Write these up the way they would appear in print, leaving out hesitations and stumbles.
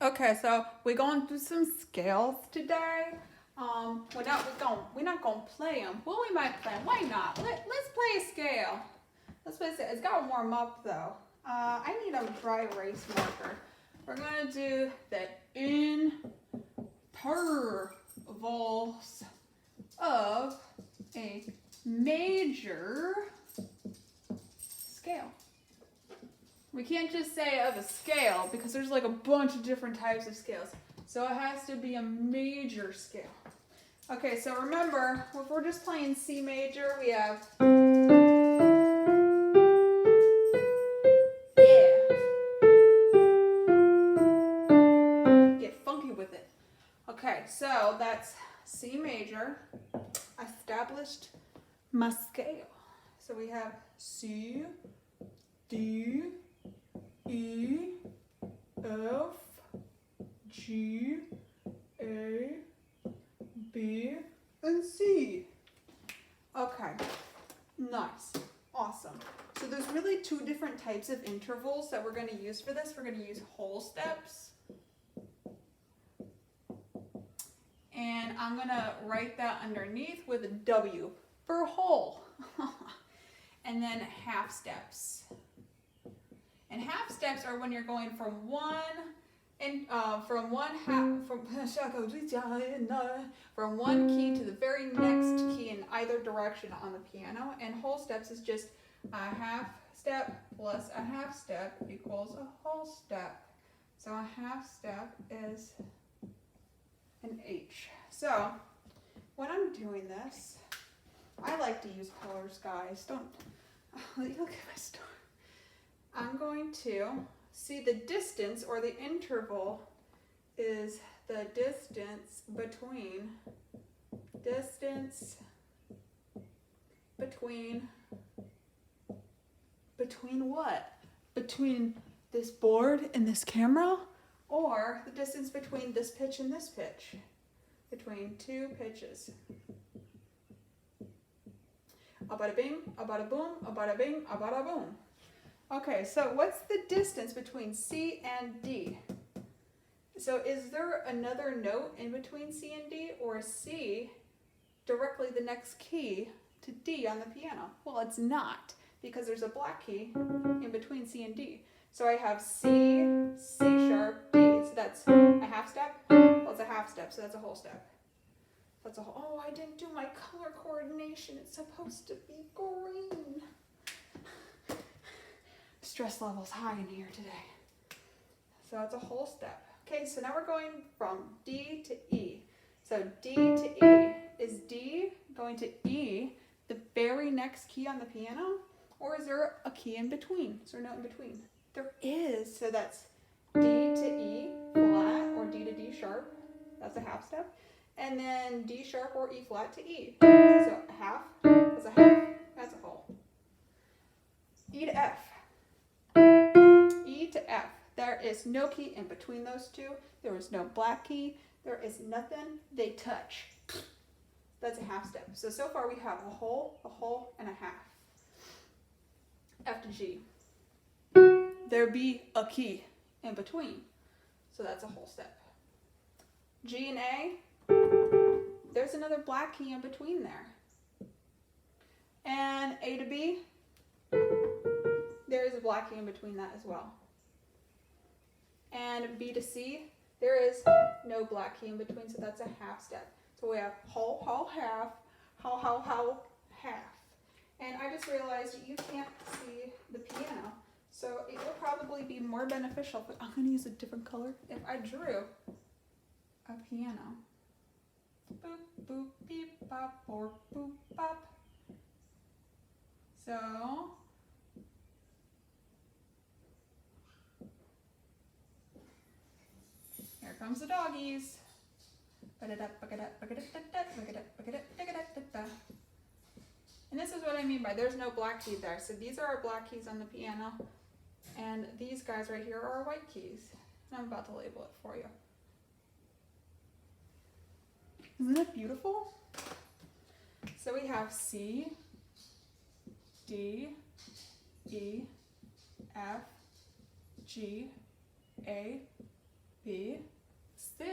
Okay, so we're going through some scales today. We're not gonna play them. Well, we might play them. Why not? Let's play a scale. Let's play a scale. It's gotta warm up though. I need a dry erase marker. We're gonna do the intervals of a major scale. We can't just say of a scale because there's like a bunch of different types of scales. So it has to be a major scale. Okay, so remember, if we're just playing C major, we have get funky with it. Okay, so that's C major. Established my scale. So we have C, D, E, F, G, A, B, and C. Okay, nice, awesome. So there's really two different types of intervals that we're going to use for this. We're going to use whole steps. And I'm going to write that underneath with a W for whole. And then half steps. And half steps are when you're going from one key to the very next key in either direction on the piano. And whole steps is just a half step plus a half step equals a whole step. So a half step is an H. So when I'm doing this, I like to use colors, guys. Don't look at my star. I'm going to see the distance, or the interval is the distance between what? Between this board and this camera, or the distance between this pitch and this pitch, between two pitches. A bada bing, a bada boom, a bada bing, a bada boom. Okay, so what's the distance between C and D? So is there another note in between C and D, or is C directly the next key to D on the piano? Well, it's not, because there's a black key in between C and D. So I have C, C sharp, D. So that's a half step. Well, it's a half step, so that's a whole step. That's a whole. Oh, I didn't do my color coordination. It's supposed to be green. Stress levels high in here today. So it's a whole step. Okay, so now we're going from D to E. So D to E. Is D going to E, the very next key on the piano? Or is there a key in between? Is there a note in between? There is. So that's D to E flat, or D to D sharp. That's a half step. And then D sharp or E flat to E. So a half. That's a half. That's a whole. E to F. E to F. There is no key in between those two. There is no black key. There is nothing. They touch. That's a half step. So far we have a whole, and a half. F to G. There be a key in between. So that's a whole step. G and A. There's another black key in between there. And A to B. There is a black key in between that as well. And B to C, there is no black key in between, so that's a half step. So we have whole, half, whole, half. And I just realized you can't see the piano, so it would probably be more beneficial, but I'm going to use a different color if I drew a piano. Boop, boop, beep, bop, or boop, bop. So here comes the doggies. And this is what I mean by there's no black key there. So these are our black keys on the piano, and these guys right here are our white keys. And I'm about to label it for you. Isn't it beautiful? So we have C, D, E, F, G, A, B, C.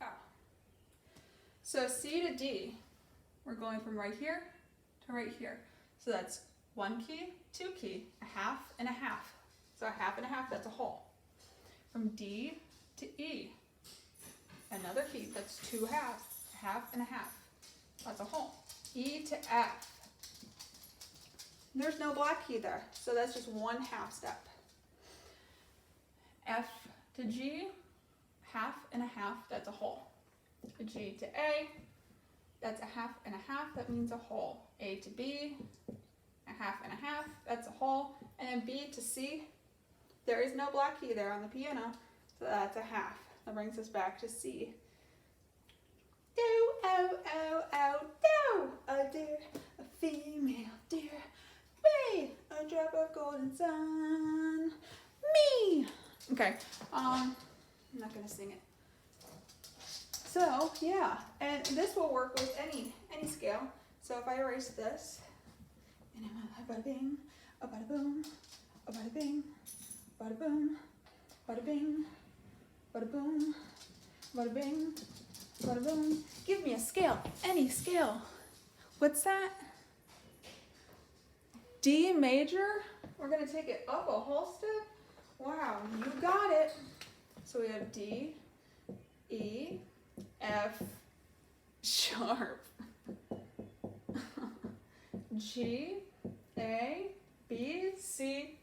Oh. So C to D, we're going from right here to right here. So that's 1 key, 2 key, a half and a half. So a half and a half, that's a whole. From D to E, another key, that's 2 halves, a half and a half. That's a whole. E to F. There's no black key there, so that's just 1 half step. F to G, half and a half, that's a whole. G to A, that's a half and a half, that means a whole. A to B, a half and a half, that's a whole. And then B to C, there is no black key there on the piano, so that's a half. That brings us back to C. Do, oh, oh, oh, do, a dear, a female deer. B, a drop of golden sun. Me. Okay, I'm not gonna sing it. So yeah, and this will work with any scale. So if I erase this, and I'm a bada bing, a bada boom, a bada bing, bada boom, bada bing, bada boom, bada bing, bada boom. Give me a scale, any scale. What's that? D major. We're gonna take it up a whole step. Wow, you got it. So we have D, E, F, sharp, G, A, B, C.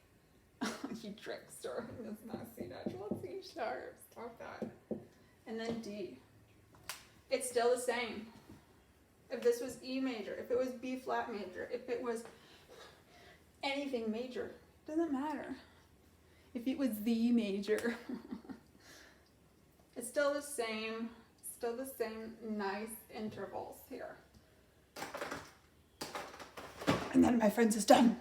You trickster. That's not C natural, C sharp. Stop that. And then D. It's still the same. If this was E major, if it was B flat major, if it was anything major, doesn't matter. If it was the major, it's still the same nice intervals here. And then my friends is done.